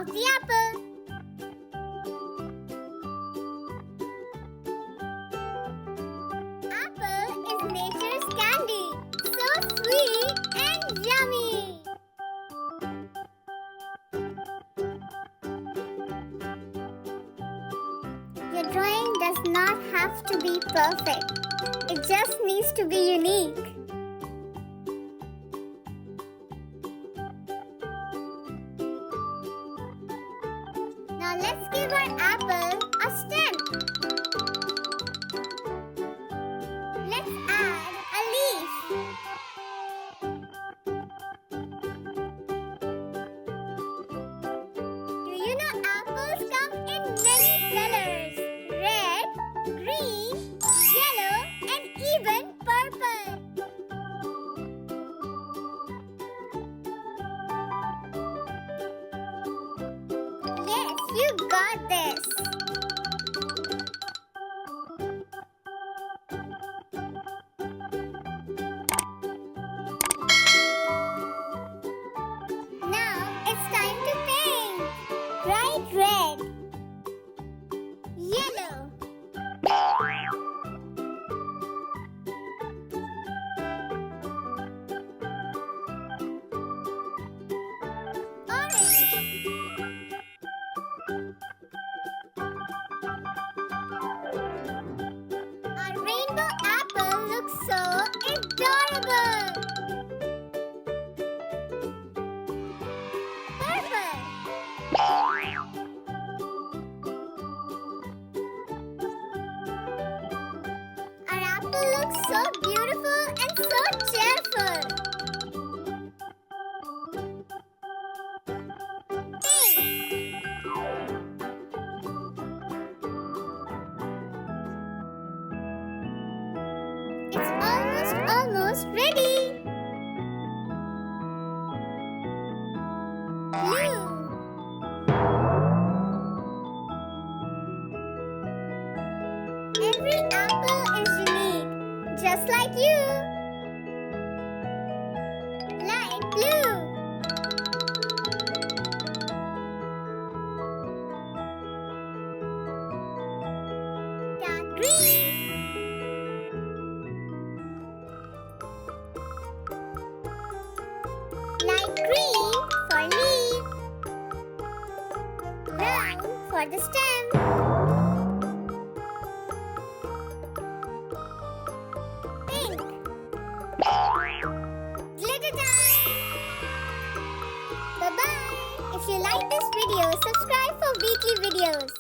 of the apple. Apple is nature's candy, so sweet and yummy. Your drawing does not have to be perfect. It just needs to be unique. Now let's give our apple a stem. Let's add a leaf. Do you know apples come in many colors? Red, green, yellow, and even purple. Yes, you got this. Now it's time to paint. Bright red, yellow, orange, our rainbow apple looks so adorable. Purple, our apple looks so beautiful and so cheerful. Pink, it's almost ready. Blue, every apple is unique, just like you. Light blue, dark green, light green for leaf, brown for the stem, pink, glitter time. Bye-bye. If you like this video, subscribe for weekly videos.